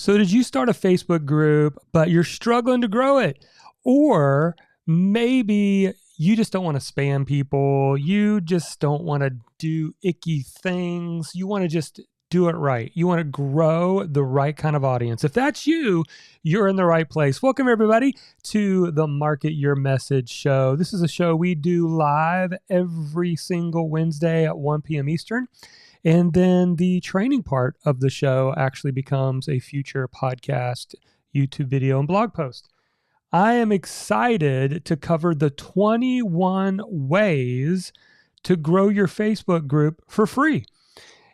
So did you start a Facebook group, but you're struggling to grow it? Or maybe you just don't want to spam people. You just don't want to do icky things. You want to just do it right. You want to grow the right kind of audience. If that's you, you're in the right place. Welcome, everybody, to the Market Your Message show. This is a show we do live every single Wednesday at 1 p.m. Eastern. And then the training part of the show actually becomes a future podcast, YouTube video, and blog post. I am excited to cover the 21 ways to grow your Facebook group for free.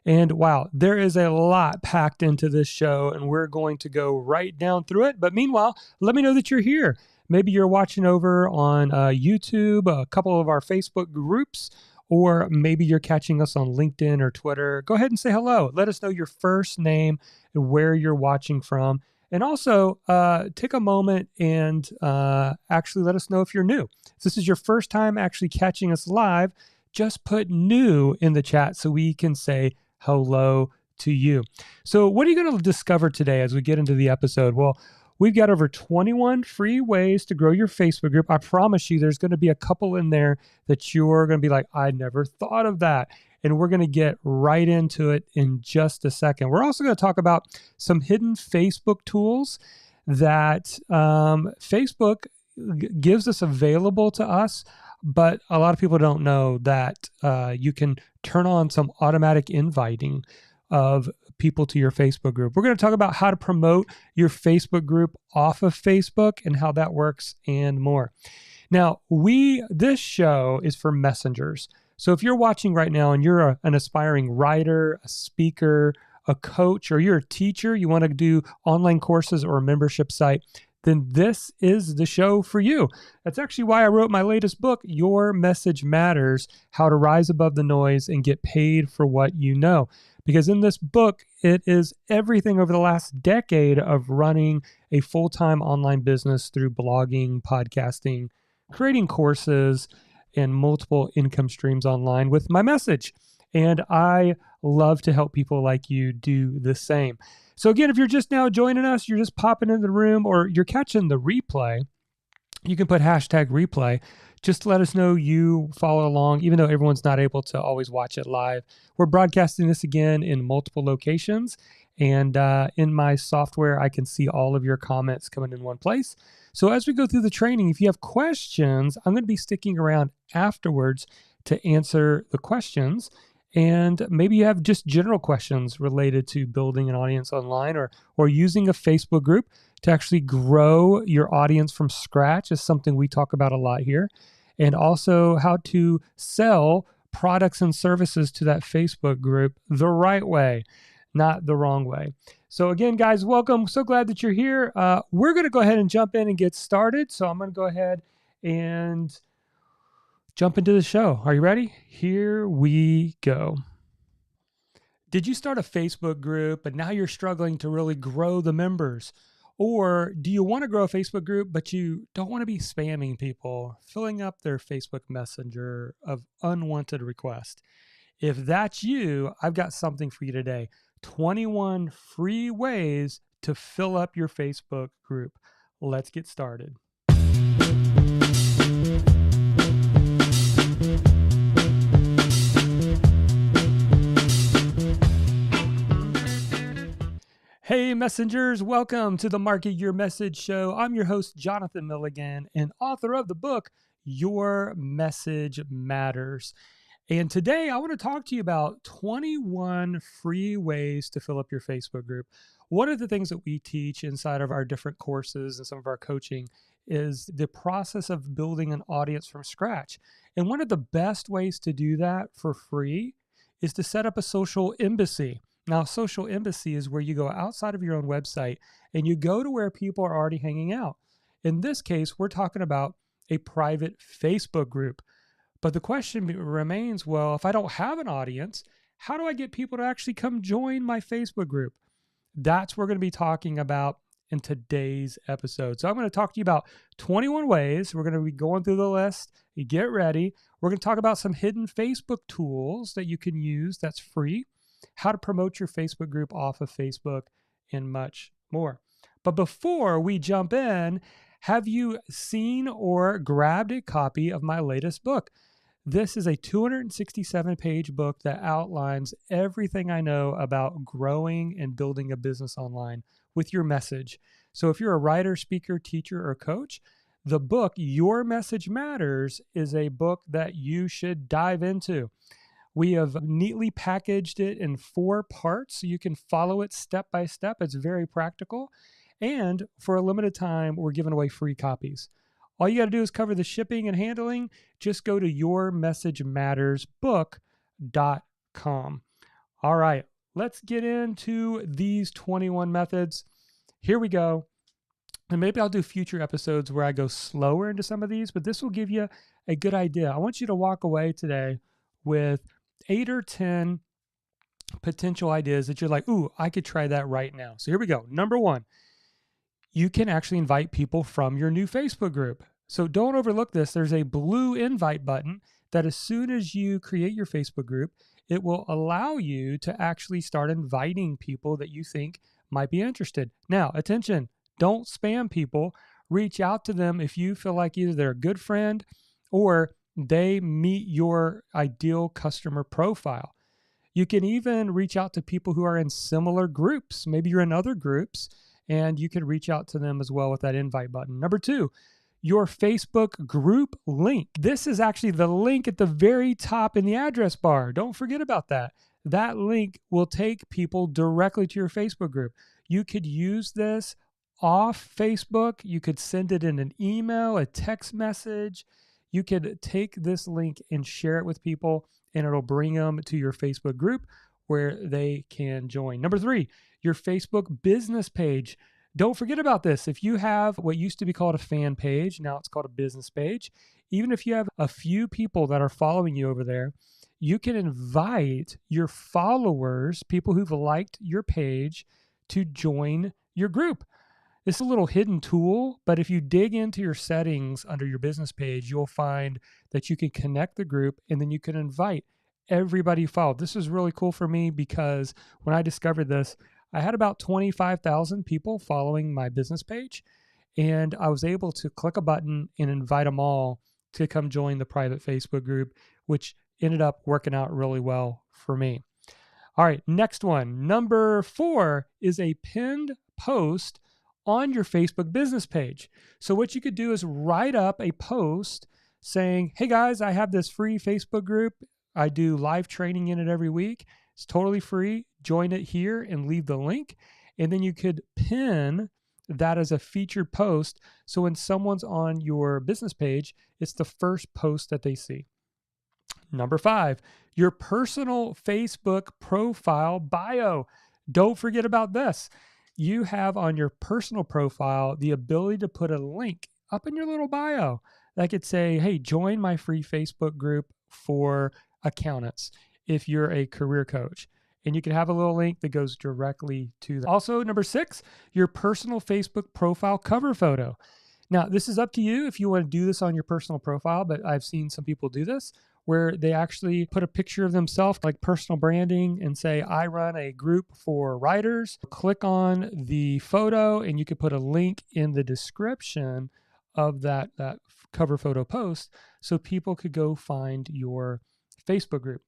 And wow, there is a lot packed into this show, and we're going to go right down through it. But meanwhile, let me know that you're here. Maybe you're watching over on YouTube, a couple of our Facebook groups, or maybe you're catching us on LinkedIn or Twitter. Go ahead and say hello. Let us know your first name and where you're watching from. And also take a moment and actually let us know if you're new. If this is your first time actually catching us live, just put new in the chat so we can say hello to you. So what are you going to discover today as we get into the episode? Well, we've got over 21 free ways to grow your Facebook group. I promise you there's going to be a couple in there that you're going to be like, I never thought of that. And we're going to get right into it in just a second. We're also going to talk about some hidden Facebook tools that Facebook gives us available to us, but a lot of people don't know that you can turn on some automatic inviting of people to your Facebook group. We're going to talk about how to promote your Facebook group off of Facebook and how that works and more. Now, this show is for messengers. So if you're watching right now and you're an aspiring writer, a speaker, a coach, or you're a teacher, you want to do online courses or a membership site, then this is the show for you. That's actually why I wrote my latest book, Your Message Matters: How to Rise Above the Noise and Get Paid for What You Know. Because in this book, it is everything over the last decade of running a full-time online business through blogging, podcasting, creating courses, and multiple income streams online with my message. And I love to help people like you do the same. So again, if you're just now joining us, you're just popping into the room, or you're catching the replay, you can put hashtag replay. Just to let us know you follow along, even though everyone's not able to always watch it live. We're broadcasting this again in multiple locations. And in my software, I can see all of your comments coming in one place. So as we go through the training, if you have questions, I'm going to be sticking around afterwards to answer the questions. And maybe you have just general questions related to building an audience online or using a Facebook group to actually grow your audience from scratch is something we talk about a lot here. And also how to sell products and services to that Facebook group the right way, not the wrong way. So again, guys, welcome. So glad that you're here. We're going to go ahead and jump in and get started. So I'm going to go ahead and jump into the show. Are you ready? Here we go. Did you start a Facebook group, but now you're struggling to really grow the members? Or do you want to grow a Facebook group, but you don't want to be spamming people, filling up their Facebook Messenger of unwanted requests? If that's you, I've got something for you today. 21 free ways to fill up your Facebook group. Let's get started. Hey messengers, welcome to the Market Your Message show. I'm your host, Jonathan Milligan, and author of the book, Your Message Matters. And today I want to talk to you about 21 free ways to fill up your Facebook group. One of the things that we teach inside of our different courses and some of our coaching is the process of building an audience from scratch. And one of the best ways to do that for free is to set up a social embassy. Now, social embassy is where you go outside of your own website and you go to where people are already hanging out. In this case, we're talking about a private Facebook group. But the question remains, well, if I don't have an audience, how do I get people to actually come join my Facebook group? That's what we're going to be talking about in today's episode. So I'm going to talk to you about 21 ways. We're going to be going through the list. You get ready. We're going to talk about some hidden Facebook tools that you can use that's free, how to promote your Facebook group off of Facebook, and much more. But before we jump in, have you seen or grabbed a copy of my latest book? This is a 267-page book that outlines everything I know about growing and building a business online with your message. So if you're a writer, speaker, teacher, or coach, the book, Your Message Matters, is a book that you should dive into. We have neatly packaged it in 4 parts so you can follow it step by step. It's very practical. And for a limited time, we're giving away free copies. All you got to do is cover the shipping and handling. Just go to yourmessagemattersbook.com. All right, let's get into these 21 methods. Here we go. And maybe I'll do future episodes where I go slower into some of these, but this will give you a good idea. I want you to walk away today with 8 or 10 potential ideas that you're like, ooh, I could try that right now. So here we go. Number 1, you can actually invite people from your new Facebook group. So don't overlook this. There's a blue invite button that as soon as you create your Facebook group, it will allow you to actually start inviting people that you think might be interested. Now, attention, don't spam people. Reach out to them if you feel like either they're a good friend or they meet your ideal customer profile. You can even reach out to people who are in similar groups. Maybe you're in other groups and you can reach out to them as well with that invite button. Number 2, your Facebook group link. This is actually the link at the very top in the address bar. Don't forget about that. That link will take people directly to your Facebook group. You could use this off Facebook. You could send it in an email, a text message. You could take this link and share it with people, and it'll bring them to your Facebook group where they can join. Number 3, your Facebook business page. Don't forget about this. If you have what used to be called a fan page, now it's called a business page, even if you have a few people that are following you over there, you can invite your followers, people who've liked your page, to join your group. It's a little hidden tool, but if you dig into your settings under your business page, you'll find that you can connect the group and then you can invite everybody you follow. This is really cool for me because when I discovered this, I had about 25,000 people following my business page, and I was able to click a button and invite them all to come join the private Facebook group, which ended up working out really well for me. All right, next one. Number 4 is a pinned post on your Facebook business page. So what you could do is write up a post saying, hey guys, I have this free Facebook group. I do live training in it every week. It's totally free. Join it here and leave the link. And then you could pin that as a featured post. So when someone's on your business page, it's the first post that they see. Number 5, your personal Facebook profile bio. Don't forget about this. You have on your personal profile the ability to put a link up in your little bio that could say, hey, join my free Facebook group for accountants if you're a career coach. And you can have a little link that goes directly to that. Also, number 6, your personal Facebook profile cover photo. Now, this is up to you if you want to do this on your personal profile, but I've seen some people do this where they actually put a picture of themselves, like personal branding, and say, I run a group for writers. Click on the photo and you can put a link in the description of that cover photo post so people could go find your Facebook group.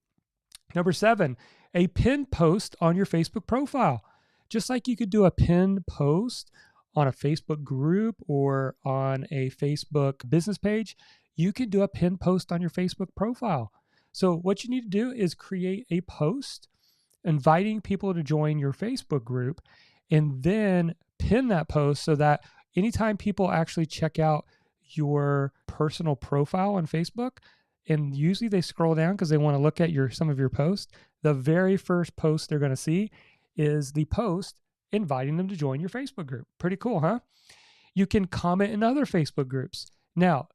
Number 7, a pinned post on your Facebook profile. Just like you could do a pinned post on a Facebook group or on a Facebook business page, you can do a pinned post on your Facebook profile. So what you need to do is create a post inviting people to join your Facebook group and then pin that post so that anytime people actually check out your personal profile on Facebook, and usually they scroll down because they want to look at some of your posts, the very first post they're going to see is the post inviting them to join your Facebook group. Pretty cool, huh? You can comment in other Facebook groups. Now,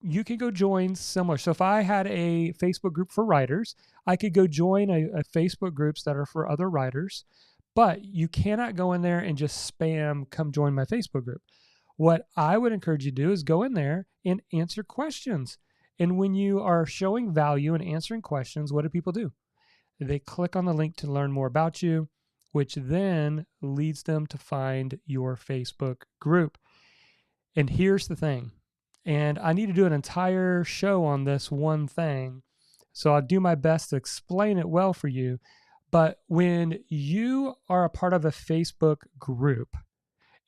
you can go join similar. So if I had a Facebook group for writers, I could go join a Facebook groups that are for other writers, but you cannot go in there and just spam, come join my Facebook group. What I would encourage you to do is go in there and answer questions. And when you are showing value and answering questions, what do people do? They click on the link to learn more about you, which then leads them to find your Facebook group. And here's the thing, and I need to do an entire show on this one thing, so I'll do my best to explain it well for you. But when you are a part of a Facebook group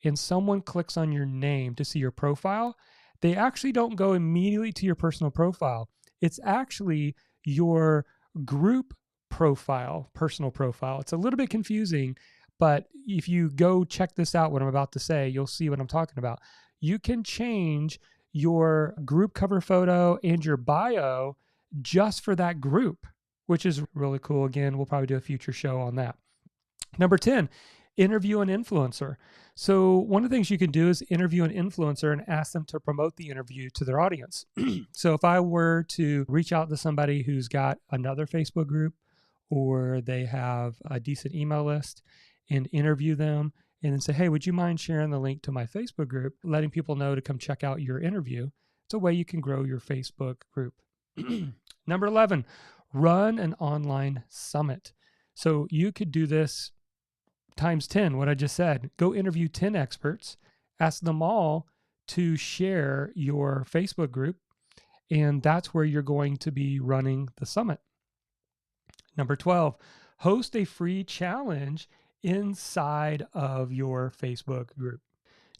and someone clicks on your name to see your profile, they actually don't go immediately to your personal profile. It's actually your group profile, personal profile. It's a little bit confusing, but if you go check this out, what I'm about to say, you'll see what I'm talking about. You can change your group cover photo and your bio just for that group, which is really cool. Again, we'll probably do a future show on that. Number 10, interview an influencer. So one of the things you can do is interview an influencer and ask them to promote the interview to their audience. So if I were to reach out to somebody who's got another Facebook group or they have a decent email list and interview them and then say, hey, would you mind sharing the link to my Facebook group, letting people know to come check out your interview? It's a way you can grow your Facebook group. Number 11, run an online summit. So you could do this times 10, what I just said. Go interview 10 experts, ask them all to share your Facebook group, and that's where you're going to be running the summit. Number 12, host a free challenge inside of your Facebook group.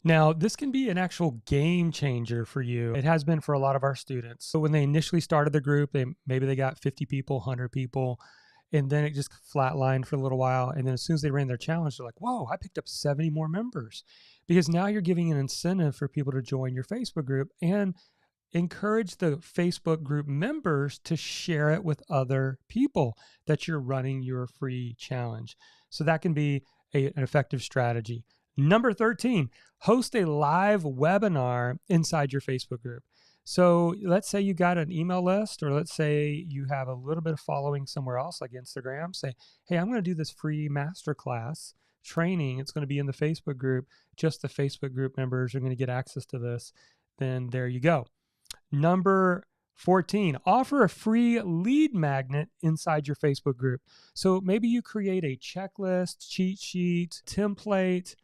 Now, this can be an actual game changer for you. It has been for a lot of our students. So when they initially started the group, maybe they got 50 people, 100 people, and then it just flatlined for a little while. And then as soon as they ran their challenge, they're like, whoa, I picked up 70 more members. Because now you're giving an incentive for people to join your Facebook group and encourage the Facebook group members to share it with other people that you're running your free challenge. So that can be an effective strategy. Number 13, host a live webinar inside your Facebook group. So let's say you got an email list, or let's say you have a little bit of following somewhere else like Instagram. Say, hey, I'm going to do this free masterclass training. It's going to be in the Facebook group. Just the Facebook group members are going to get access to this. Then there you go. Number 14, offer a free lead magnet inside your Facebook group. So maybe you create a checklist, cheat sheet, template.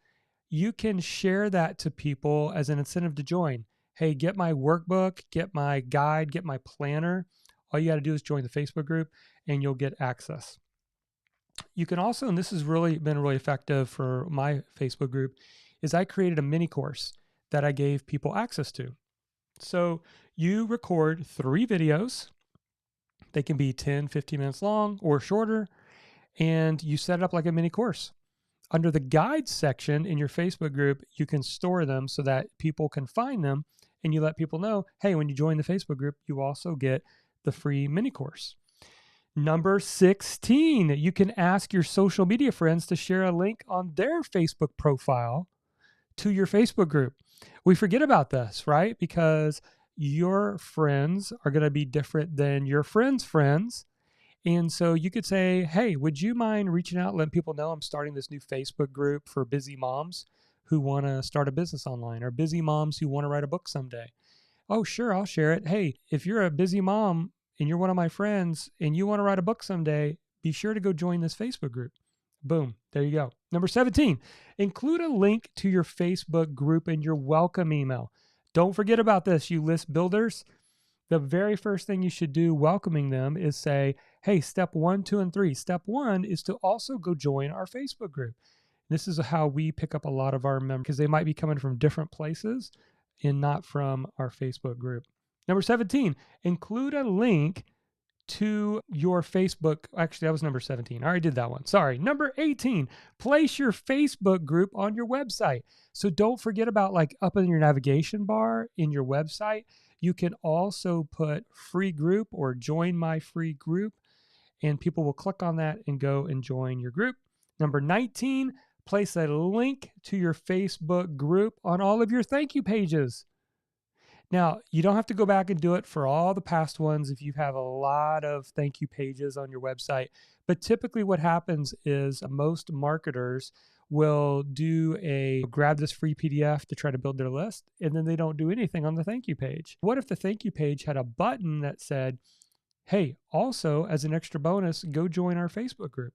You can share that to people as an incentive to join. Hey, get my workbook, get my guide, get my planner. All you got to do is join the Facebook group and you'll get access. You can also, and this has really been really effective for my Facebook group, is I created a mini course that I gave people access to. So you record 3 videos. They can be 10, 15 minutes long or shorter, and you set it up like a mini course. Under the guides section in your Facebook group, you can store them so that people can find them, and you let people know, hey, when you join the Facebook group, you also get the free mini course. Number 16, you can ask your social media friends to share a link on their Facebook profile to your Facebook group. We forget about this, right? Because your friends are going to be different than your friends' friends. And so you could say, hey, would you mind reaching out, letting people know I'm starting this new Facebook group for busy moms who want to start a business online, or busy moms who want to write a book someday? Oh, sure, I'll share it. Hey, if you're a busy mom and you're one of my friends and you want to write a book someday, be sure to go join this Facebook group. Boom, there you go. Number 17, include a link to your Facebook group in your welcome email. Don't forget about this, you list builders. The very first thing you should do welcoming them is say, hey, step 1, 2, and 3. Step 1 is to also go join our Facebook group. This is how we pick up a lot of our members, because they might be coming from different places and not from our Facebook group. Number 17, include a link to your Facebook. Actually, that was number 17. I already did that one. Sorry. Number 18, place your Facebook group on your website. So don't forget about, like, up in your navigation bar in your website, you can also put free group or join my free group, and people will click on that and go and join your group. Number 19, place a link to your Facebook group on all of your thank you pages. Now, you don't have to go back and do it for all the past ones if you have a lot of thank you pages on your website. But typically what happens is most marketers will grab this free PDF to try to build their list, and then they don't do anything on the thank you page. What if the thank you page had a button that said, hey, also as an extra bonus, go join our Facebook group?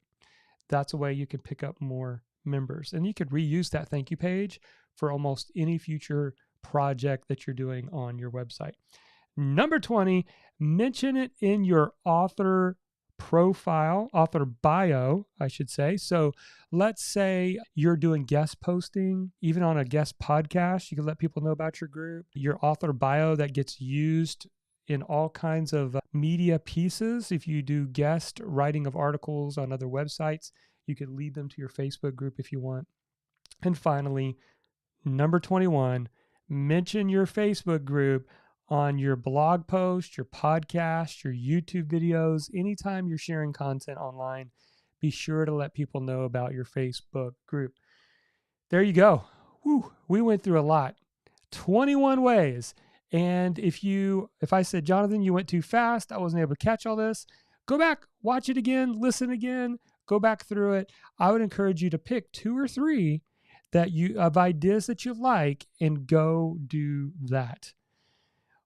That's a way you can pick up more members. And you could reuse that thank you page for almost any future project that you're doing on your website. Number 20, mention it in your author profile, author bio, I should say. So let's say you're doing guest posting, even on a guest podcast, you can let people know about your group. Your author bio that gets used in all kinds of media pieces. If you do guest writing of articles on other websites, you could lead them to your Facebook group if you want. And finally, number 21, mention your Facebook group on your blog post, your podcast, your YouTube videos. Anytime you're sharing content online, be sure to let people know about your Facebook group. There you go. Whew, we went through a lot. 21 ways. And if I said, Jonathan, you went too fast, I wasn't able to catch all this, go back, watch it again, listen again, go back through it. I would encourage you to pick 2 or 3 of ideas that you like and go do that.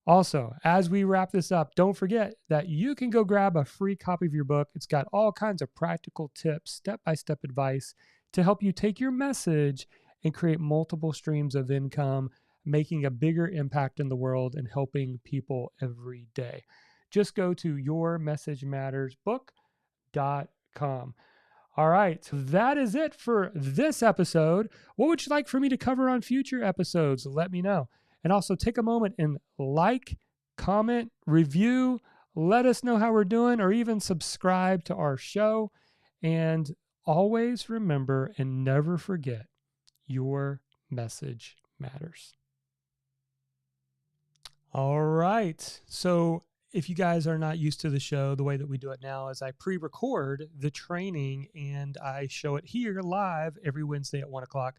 Also, as we wrap this up, don't forget that you can go grab a free copy of your book. It's got all kinds of practical tips, step-by-step advice to help you take your message and create multiple streams of income, making a bigger impact in the world and helping people every day. Just go to yourmessagemattersbook.com. All right, so that is it for this episode. What would you like for me to cover on future episodes? Let me know. And also take a moment and like, comment, review, let us know how we're doing, or even subscribe to our show. And always remember and never forget, your message matters. All right. So if you guys are not used to the show, the way that we do it now is I pre-record the training and I show it here live every Wednesday at 1 o'clock.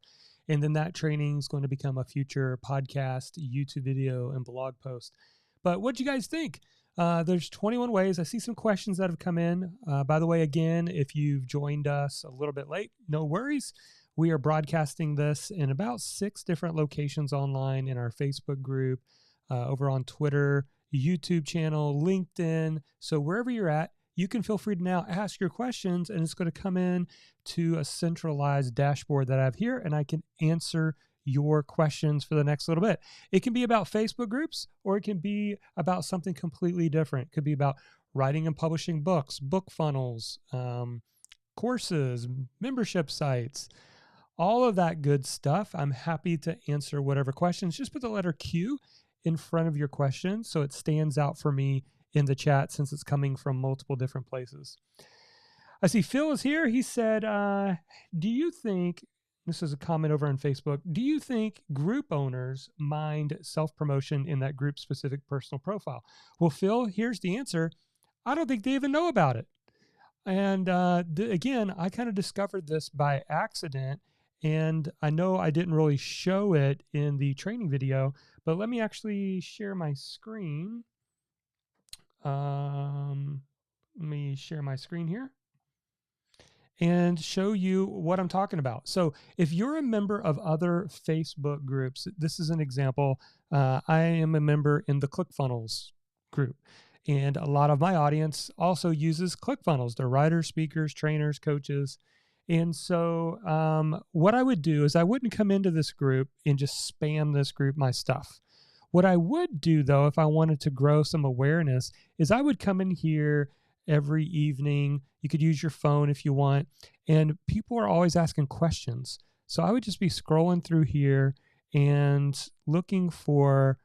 And then that training is going to become a future podcast, YouTube video, and blog post. But what do you guys think? There's 21 ways. I see some questions that have come in. By the way, again, if you've joined us a little bit late, no worries. We are broadcasting this in about 6 different locations online in our Facebook group, over on Twitter, YouTube channel, LinkedIn. So wherever you're at, you can feel free to now ask your questions, and it's going to come in to a centralized dashboard that I have here, and I can answer your questions for the next little bit. It can be about Facebook groups, or it can be about something completely different. It could be about writing and publishing books, book funnels, courses, membership sites, all of that good stuff. I'm happy to answer whatever questions. Just put the letter Q in front of your question so it stands out for me in the chat since it's coming from multiple different places. I see Phil is here. He said, do you think, this is a comment over on Facebook, do you think group owners mind self-promotion in that group-specific personal profile? Well, Phil, here's the answer. I don't think they even know about it. And again, I kind of discovered this by accident, and I know I didn't really show it in the training video, but let me actually share my screen. Let me share my screen here and show you what I'm talking about. So if you're a member of other Facebook groups, this is an example. I am a member in the ClickFunnels group, and a lot of my audience also uses ClickFunnels. They're writers, speakers, trainers, coaches. And so what I would do is I wouldn't come into this group and just spam this group my stuff. What I would do, though, if I wanted to grow some awareness, is I would come in here every evening. You could use your phone if you want. And people are always asking questions. So I would just be scrolling through here and looking for,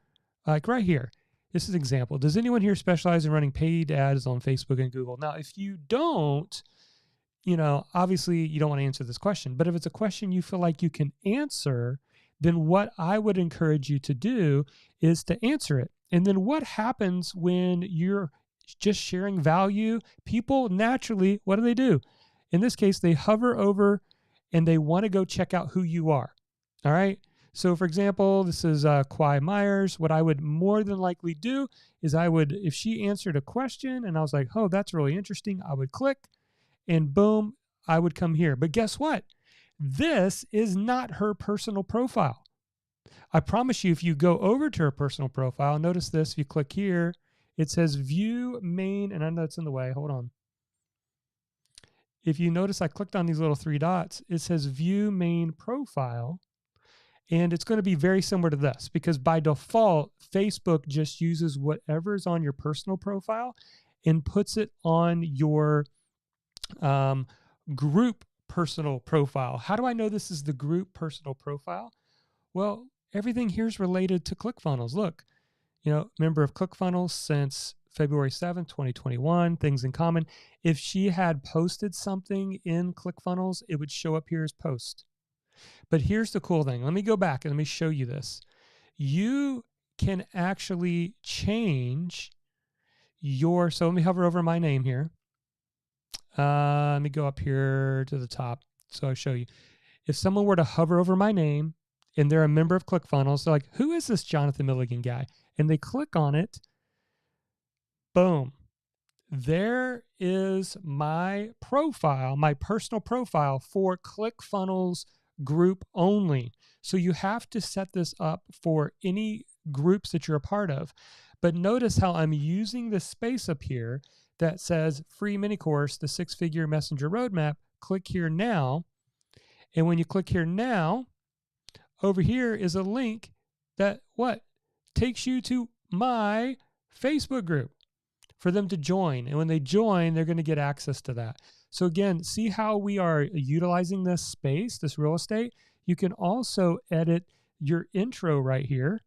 like right here, this is an example. Does anyone here specialize in running paid ads on Facebook and Google? Now, if you don't, obviously you don't want to answer this question. But if it's a question you feel like you can answer, then what I would encourage you to do is to answer it. And then what happens when you're just sharing value? People naturally, what do? In this case, they hover over and they want to go check out who you are. All right. So for example, this is Kwai Myers. What I would more than likely do is if she answered a question and I was like, oh, that's really interesting, I would click and boom, I would come here. But guess what? This is not her personal profile. I promise you, if you go over to her personal profile, notice this, if you click here, it says view main, and I know it's in the way, hold on. if you notice, I clicked on these little three dots. It says view main profile. And it's going to be very similar to this because by default, Facebook just uses whatever's on your personal profile and puts it on your group personal profile. How do I know this is the group personal profile? Well, everything here is related to ClickFunnels. Look, member of ClickFunnels since February 7th, 2021, things in common. If she had posted something in ClickFunnels, it would show up here as post. But here's the cool thing. Let me go back and let me show you this. You can actually change so let me hover over my name here. Let me go up here to the top so I'll show you. If someone were to hover over my name and they're a member of ClickFunnels, they're like, who is this Jonathan Milligan guy? And they click on it, boom. There is my profile, my personal profile for ClickFunnels group only. So you have to set this up for any groups that you're a part of. But notice how I'm using the space up here that says free mini course, the 6-figure messenger roadmap. Click here now. And when you click here now, over here is a link that takes you to my Facebook group for them to join. And when they join, they're going to get access to that. So again, see how we are utilizing this space, this real estate? You can also edit your intro right here.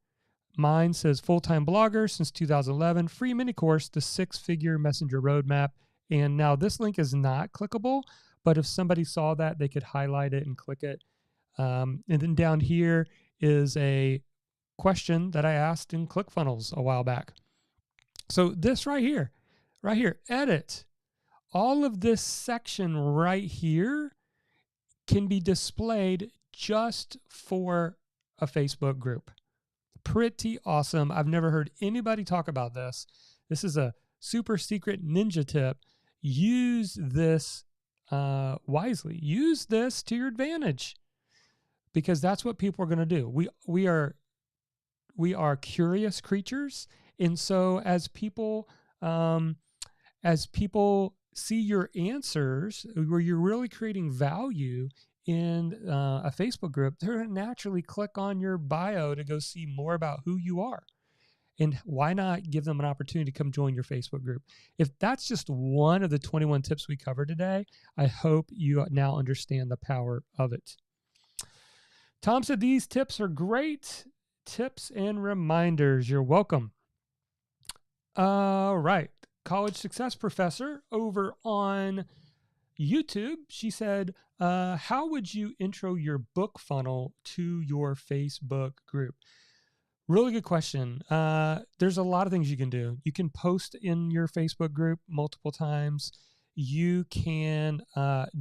Mine says full-time blogger since 2011, free mini course, the 6-figure messenger roadmap. And now this link is not clickable, but if somebody saw that, they could highlight it and click it. And then down here is a question that I asked in ClickFunnels a while back. So this right here, edit. All of this section right here can be displayed just for a Facebook group. Pretty awesome. I've never heard anybody talk about this. This is a super secret ninja tip. Use this wisely. Use this to your advantage because that's what people are going to do. We are curious creatures. And so as people see your answers where you're really creating value in a Facebook group, they're going to naturally click on your bio to go see more about who you are. And why not give them an opportunity to come join your Facebook group? If that's just one of the 21 tips we covered today, I hope you now understand the power of it. Tom said these tips are great tips and reminders. You're welcome. All right. College Success Professor over on YouTube, she said, how would you intro your book funnel to your Facebook group? Really good question. There's a lot of things you can do. You can post in your Facebook group multiple times. You can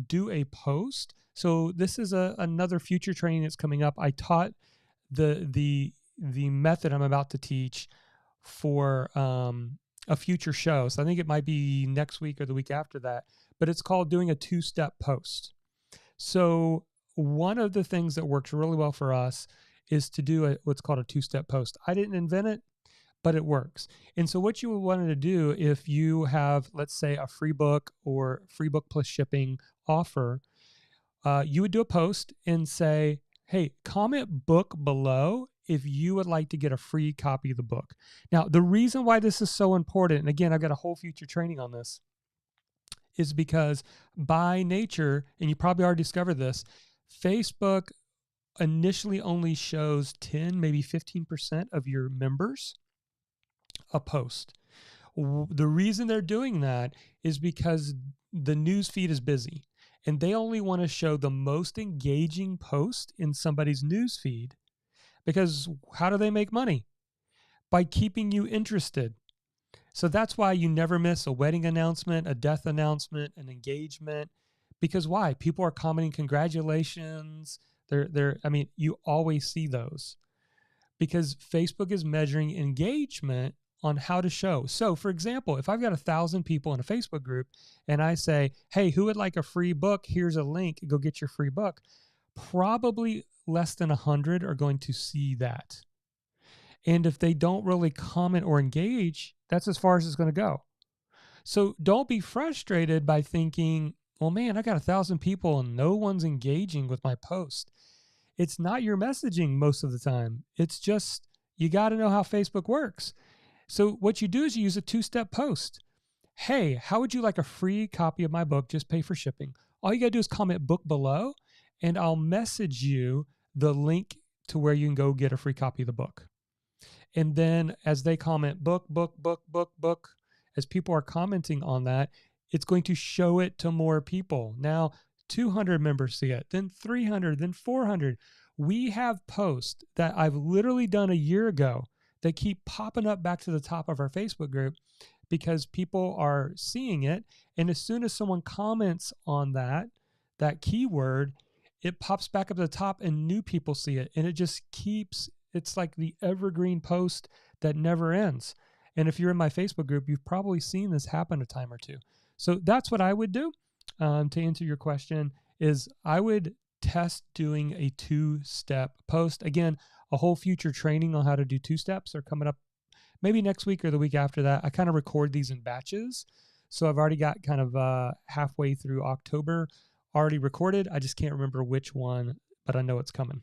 do a post. So this is another future training that's coming up. I taught the method I'm about to teach for a future show. So I think it might be next week or the week after that, but it's called doing a 2-step post. So one of the things that works really well for us is to do what's called a 2-step post. I didn't invent it, but it works. And so what you would want to do if you have, let's say, a free book or free book plus shipping offer, you would do a post and say, hey, comment book below if you would like to get a free copy of the book. Now, the reason why this is so important, and again, I've got a whole future training on this, is because by nature, and you probably already discovered this, Facebook initially only shows 10, maybe 15% of your members a post. The reason they're doing that is because the news feed is busy and they only want to show the most engaging post in somebody's news feed. Because how do they make money? By keeping you interested. So that's why you never miss a wedding announcement, a death announcement, an engagement. Because why? People are commenting congratulations. You always see those. Because Facebook is measuring engagement on how to show. So for example, if I've got 1,000 people in a Facebook group and I say, hey, who would like a free book? Here's a link, go get your free book. Probably less than 100 are going to see that. And if they don't really comment or engage, that's as far as it's going to go. So don't be frustrated by thinking, well, man, I got 1,000 people and no one's engaging with my post. It's not your messaging most of the time. It's just, you got to know how Facebook works. So what you do is you use a two-step post. Hey, how would you like a free copy of my book? Just pay for shipping. All you got to do is comment book below, and I'll message you the link to where you can go get a free copy of the book. And then as they comment book, as people are commenting on that, it's going to show it to more people. Now, 200 members see it, then 300, then 400. We have posts that I've literally done a year ago that keep popping up back to the top of our Facebook group because people are seeing it. And as soon as someone comments on that keyword, it pops back up to the top and new people see it. And it just keeps, it's like the evergreen post that never ends. And if you're in my Facebook group, you've probably seen this happen a time or two. So that's what I would do. To answer your question, is I would test doing a two-step post. Again, a whole future training on how to do two steps are coming up maybe next week or the week after that. I kind of record these in batches. So I've already got kind of halfway through October already recorded. I just can't remember which one, but I know it's coming.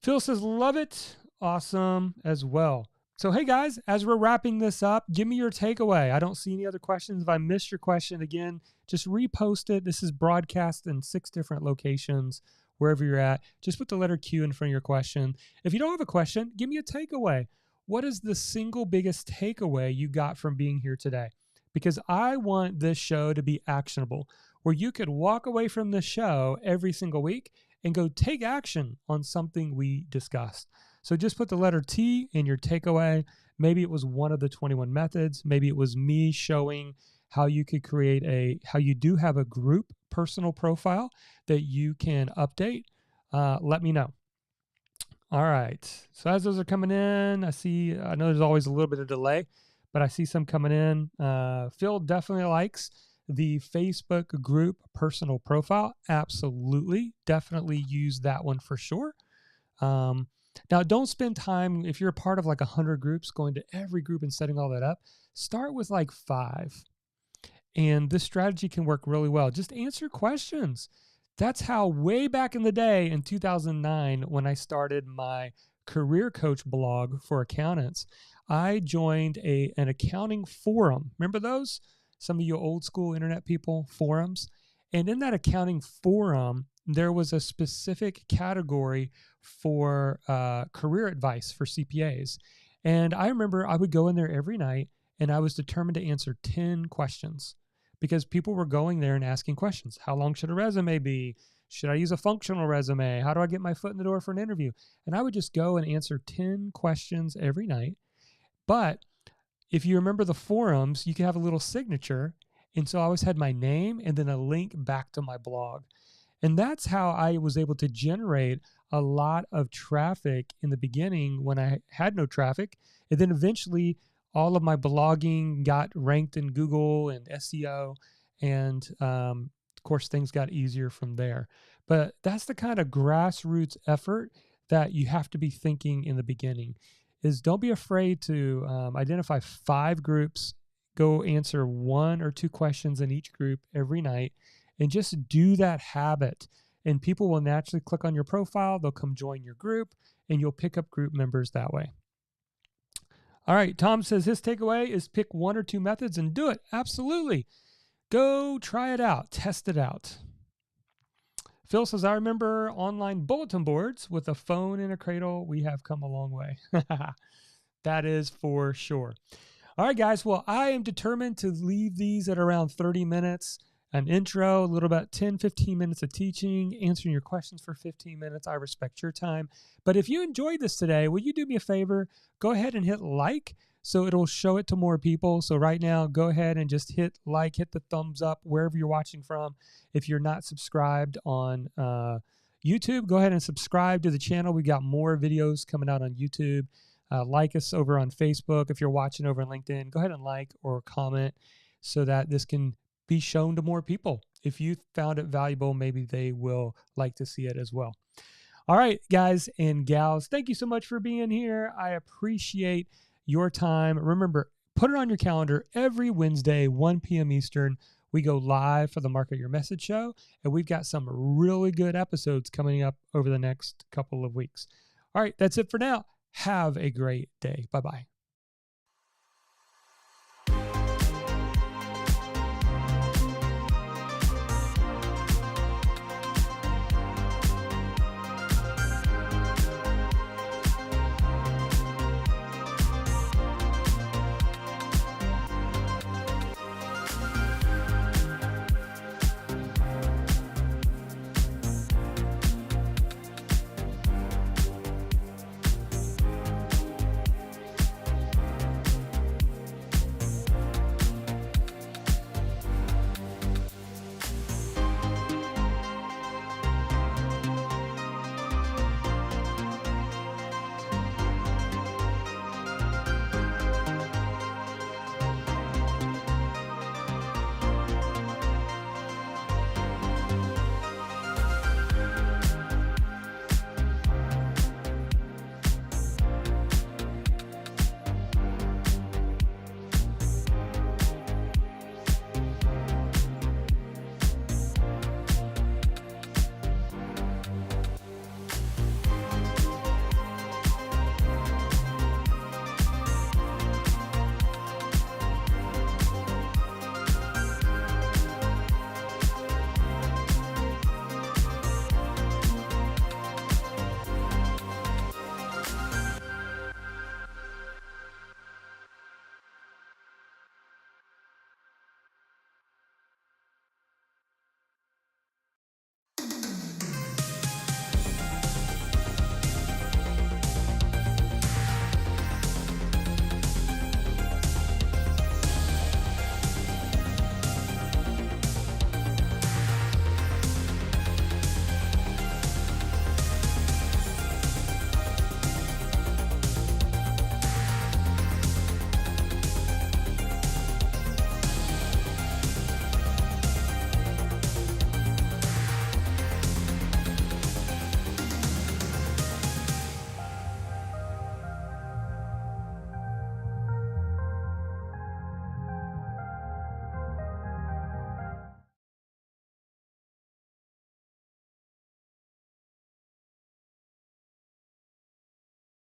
Phil says, love it. Awesome as well. So, hey guys, as we're wrapping this up, give me your takeaway. I don't see any other questions. If I missed your question, again, just repost it. This is broadcast in 6 different locations, wherever you're at. Just put the letter Q in front of your question. If you don't have a question, give me a takeaway. What is the single biggest takeaway you got from being here today? Because I want this show to be actionable, where you could walk away from the show every single week and go take action on something we discussed. So just put the letter T in your takeaway. Maybe it was one of the 21 methods. Maybe it was me showing how you could create how you do have a group personal profile that you can update. Let me know. All right. So as those are coming in, I know there's always a little bit of delay, but I see some coming in. Phil definitely likes the Facebook group personal profile. Absolutely. Definitely use that one for sure. Now, don't spend time, if you're a part of like 100 groups, going to every group and setting all that up. Start with like 5. And this strategy can work really well. Just answer questions. That's how way back in the day in 2009, when I started my career coach blog for accountants, I joined an accounting forum. Remember those? Some of you old school internet people, forums. And in that accounting forum, there was a specific category for career advice for CPAs. And I remember I would go in there every night and I was determined to answer 10 questions because people were going there and asking questions. How long should a resume be? Should I use a functional resume? How do I get my foot in the door for an interview? And I would just go and answer 10 questions every night. But if you remember the forums, you could have a little signature. And so I always had my name and then a link back to my blog. And that's how I was able to generate a lot of traffic in the beginning when I had no traffic. And then eventually all of my blogging got ranked in Google and SEO. And of course, things got easier from there. But that's the kind of grassroots effort that you have to be thinking in the beginning is don't be afraid to identify 5 groups, go answer 1 or 2 questions in each group every night. And just do that habit. And people will naturally click on your profile. They'll come join your group and you'll pick up group members that way. All right. Tom says his takeaway is pick 1 or 2 methods and do it. Absolutely. Go try it out. Test it out. Phil says, I remember online bulletin boards with a phone in a cradle. We have come a long way. That is for sure. All right, guys. Well, I am determined to leave these at around 30 minutes. An intro, a little about 10, 15 minutes of teaching, answering your questions for 15 minutes. I respect your time. But if you enjoyed this today, will you do me a favor? Go ahead and hit like so it'll show it to more people. So right now, go ahead and just hit like, hit the thumbs up wherever you're watching from. If you're not subscribed on YouTube, go ahead and subscribe to the channel. We've got more videos coming out on YouTube. Like us over on Facebook. If you're watching over on LinkedIn, go ahead and like or comment so that this can be shown to more people. If you found it valuable, maybe they will like to see it as well. All right, guys and gals, thank you so much for being here. I appreciate your time. Remember, put it on your calendar every Wednesday, 1 p.m. Eastern. We go live for the Market Your Message show, and we've got some really good episodes coming up over the next couple of weeks. All right, that's it for now. Have a great day. Bye-bye.